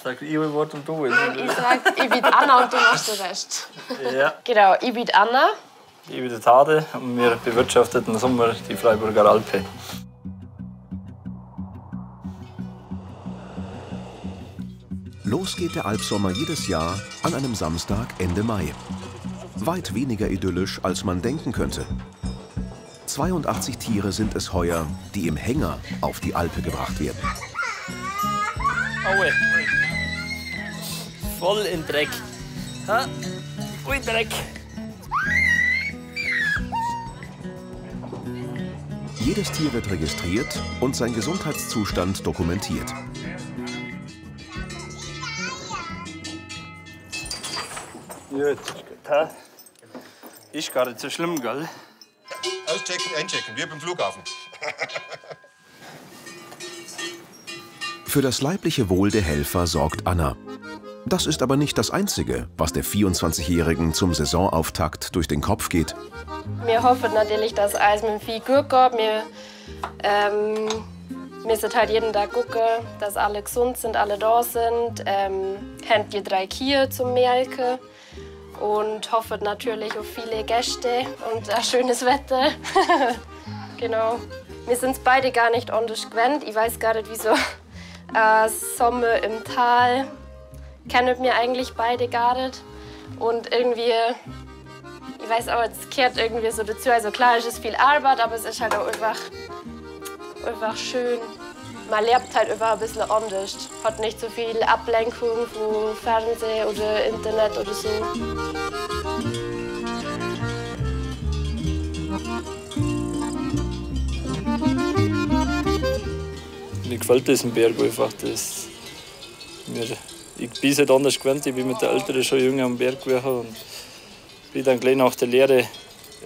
Sag ich ein Wort und du. Ich sag, ich bin Anna und du machst den Rest. Ja. Genau, ich bin Anna. Ich bin der Tade und wir bewirtschaften im Sommer die Freiburger Alpe. Los geht der Alpsommer jedes Jahr an einem Samstag Ende Mai. Weit weniger idyllisch, als man denken könnte. 82 Tiere sind es heuer, die im Hänger auf die Alpe gebracht werden. Aue. Voll in Dreck. Ha? Ui, Dreck. Jedes Tier wird registriert und sein Gesundheitszustand dokumentiert. Gut, ist gar nicht so schlimm, gell? Auschecken, einchecken, wie beim Flughafen. Für das leibliche Wohl der Helfer sorgt Anna. Das ist aber nicht das Einzige, was der 24-Jährigen zum Saisonauftakt durch den Kopf geht. Wir hoffen natürlich, dass alles mit dem Vieh gut geht. Wir müssen halt jeden Tag gucken, dass alle gesund sind, alle da sind. Haben die 3 Kühe zum Melken und hoffen natürlich auf viele Gäste und ein schönes Wetter. Genau. Wir sind beide gar nicht anders gewöhnt. Ich weiß gar nicht, wieso Sommer im Tal kennen wir eigentlich beide gar nicht. Und irgendwie, ich weiß auch, es gehört irgendwie so dazu. Also klar, es ist viel Arbeit, aber es ist halt auch einfach schön. Man lebt halt einfach ein bisschen anders. Hat nicht so viel Ablenkung von Fernsehen oder Internet oder so. Mir gefällt das im Berg einfach. Ich bin es anders gewöhnt. Ich bin mit der Älteren schon jünger am Berg gewesen und bin dann gleich nach der Lehre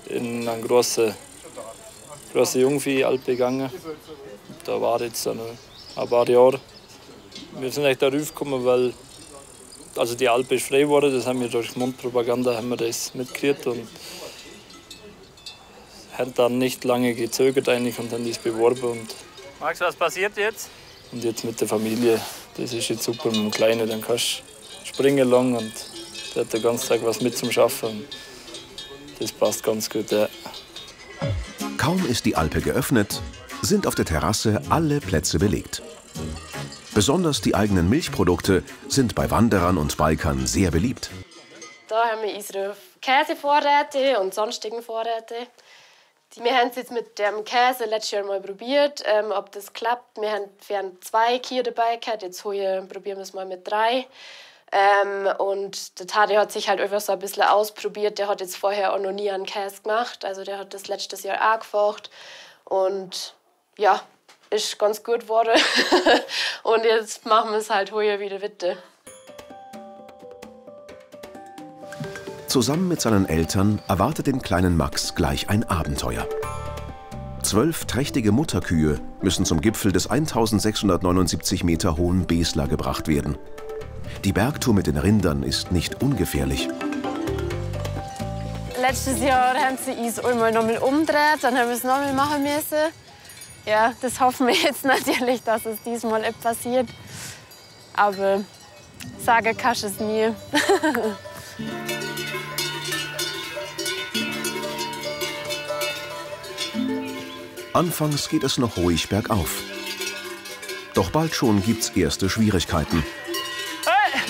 in eine große Jungvieh-Alpe gegangen. Da war jetzt dann ein paar Jahre. Wir sind eigentlich darauf gekommen, weil also die Alpe ist frei geworden. Das haben wir durch Mundpropaganda haben wir das mitgekriegt und haben dann nicht lange gezögert eigentlich und haben das beworben. Und Max, was passiert jetzt? Und jetzt mit der Familie, das ist jetzt super mit dem Kleinen, dann kannst du springen lang und der hat den ganzen Tag was mit zum Schaffen. Das passt ganz gut, ja. Kaum ist die Alpe geöffnet, sind auf der Terrasse alle Plätze belegt. Besonders die eigenen Milchprodukte sind bei Wanderern und Bikern sehr beliebt. Da haben wir unsere Käsevorräte und sonstigen Vorräte. Wir haben es jetzt mit dem Käse letztes Jahr mal probiert, ob das klappt. Wir haben 2 Kühe dabei gehabt, jetzt probieren wir es mal mit 3. Und der Tade hat sich halt einfach so ein bisschen ausprobiert. Der hat jetzt vorher auch noch nie einen Käse gemacht. Also der hat das letztes Jahr angefocht. Und ja, ist ganz gut geworden. Und jetzt machen wir es halt heuer wieder weiter. Zusammen mit seinen Eltern erwartet den kleinen Max gleich ein Abenteuer. 12 trächtige Mutterkühe müssen zum Gipfel des 1679 Meter hohen Besler gebracht werden. Die Bergtour mit den Rindern ist nicht ungefährlich. Letztes Jahr haben sie uns einmal nochmal umgedreht, dann haben wir es nochmal machen müssen. Ja, das hoffen wir jetzt natürlich, dass es diesmal nicht passiert. Aber sagen kannst du es nie. Anfangs geht es noch ruhig bergauf. Doch bald schon gibt's erste Schwierigkeiten. Hey!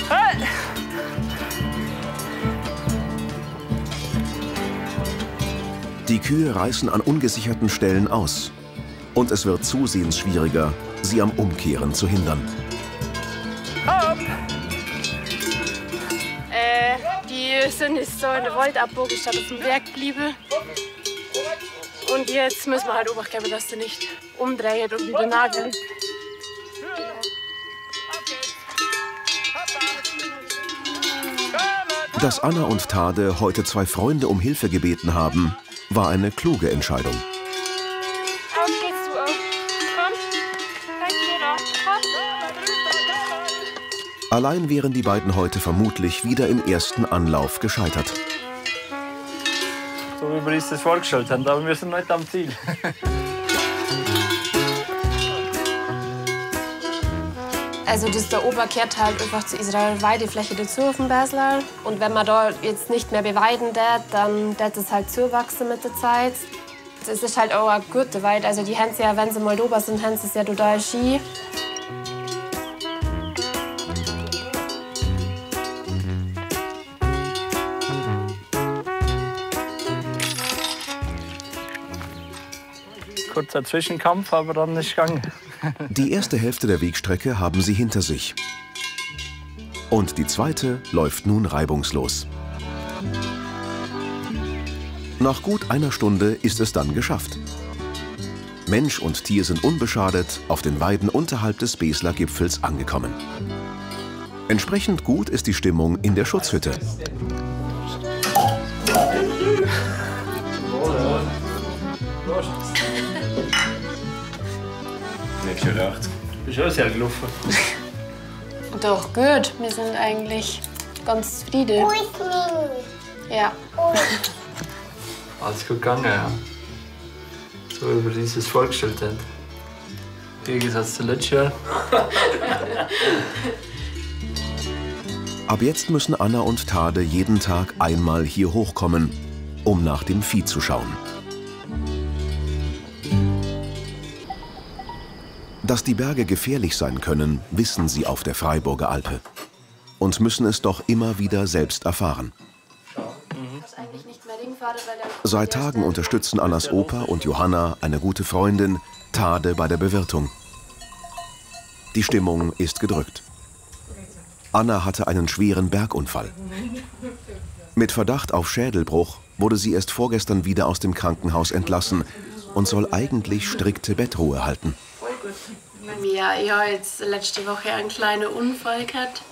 Hey! Die Kühe reißen an ungesicherten Stellen aus. Und es wird zusehends schwieriger, sie am Umkehren zu hindern. Hopp! Die sind jetzt so in der Wald abgebogen, statt auf dem Berg geblieben. Und jetzt müssen wir halt obachten, dass sie nicht umdrehen und wieder nageln. Dass Anna und Tade heute 2 Freunde um Hilfe gebeten haben, war eine kluge Entscheidung. Auf geht's, du auch. Komm. Allein wären die beiden heute vermutlich wieder im ersten Anlauf gescheitert. So wie wir uns das vorgestellt haben, aber wir sind nicht am Ziel. Also das da oben gehört halt einfach zu Israel Weidefläche dazu auf dem Basler. Und wenn man da jetzt nicht mehr beweiden darf, dann wird es halt zuwachsen mit der Zeit. Es ist halt auch eine gute Weide. Also die haben es ja, wenn sie mal drüber sind, haben sie es ja total schön. Kurzer Zwischenkampf, aber dann nicht gegangen. Die erste Hälfte der Wegstrecke haben sie hinter sich. Und die zweite läuft nun reibungslos. Nach gut einer Stunde ist es dann geschafft. Mensch und Tier sind unbeschadet auf den Weiden unterhalb des Besler Gipfels angekommen. Entsprechend gut ist die Stimmung in der Schutzhütte. Nicht gedacht. Bist du auch sehr gelaufen? Doch, gut. Wir sind eigentlich ganz zufrieden. Ja. Alles gut gegangen, ja. So wie man sich das vorgestellt hat. Im Gegensatz zu letztes Jahr. Ab jetzt müssen Anna und Tade jeden Tag einmal hier hochkommen, um nach dem Vieh zu schauen. Dass die Berge gefährlich sein können, wissen sie auf der Freiburger Alpe. Und müssen es doch immer wieder selbst erfahren. Seit Tagen unterstützen Annas Opa und Johanna, eine gute Freundin, Tade bei der Bewirtung. Die Stimmung ist gedrückt. Anna hatte einen schweren Bergunfall. Mit Verdacht auf Schädelbruch wurde sie erst vorgestern wieder aus dem Krankenhaus entlassen und soll eigentlich strikte Bettruhe halten. Ja, ich habe jetzt letzte Woche einen kleinen Unfall gehabt.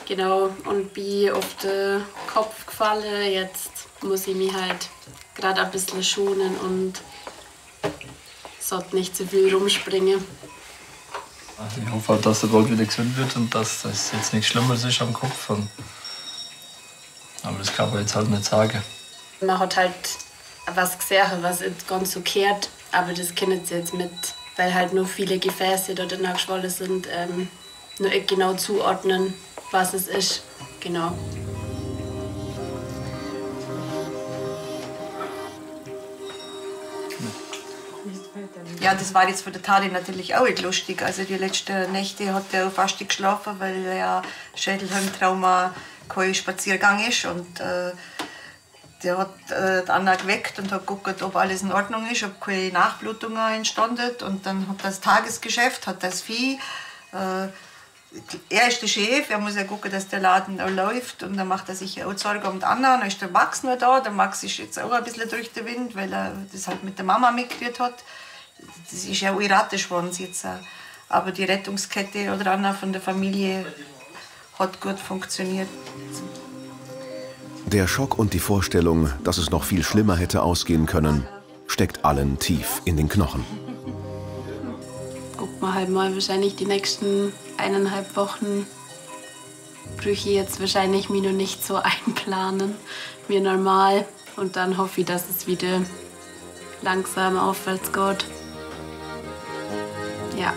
Genau, und bin auf den Kopf gefallen. Jetzt muss ich mich halt gerade ein bisschen schonen und sollte nicht zu viel rumspringen. Also ich hoffe, dass er bald wieder gesund wird und dass das jetzt nichts Schlimmeres ist am Kopf. Aber das kann man jetzt halt nicht sagen. Man hat halt was gesehen, was nicht ganz so kehrt, aber das kennen sie jetzt mit, weil halt nur viele Gefäße dort geschwollen sind, nur genau zuordnen, was es ist. Genau. Ja, das war jetzt für den Tade natürlich auch nicht lustig. Also die letzten Nächte hat er fast nicht geschlafen, weil ja Schädelhirntrauma kein Spaziergang ist. Und der hat Anna geweckt und hat geguckt, ob alles in Ordnung ist, ob keine Nachblutungen entstanden. Und dann hat das Tagesgeschäft, hat das Vieh. Er ist der Chef, er muss ja gucken, dass der Laden auch läuft. Und dann macht er sich auch Sorgen um die Anna. Dann ist der Max noch da. Der Max ist jetzt auch ein bisschen durch den Wind, weil er das halt mit der Mama mitgekriegt hat. Das ist ja auch ihr Rattenschwanz jetzt. Aber die Rettungskette oder Anna von der Familie hat gut funktioniert. Der Schock und die Vorstellung, dass es noch viel schlimmer hätte ausgehen können, steckt allen tief in den Knochen. Guckt man halt mal, wahrscheinlich die nächsten 1,5 Wochen brüche ich jetzt wahrscheinlich mich noch nicht so einplanen wie normal. Und dann hoffe ich, dass es wieder langsam aufwärts geht. Ja.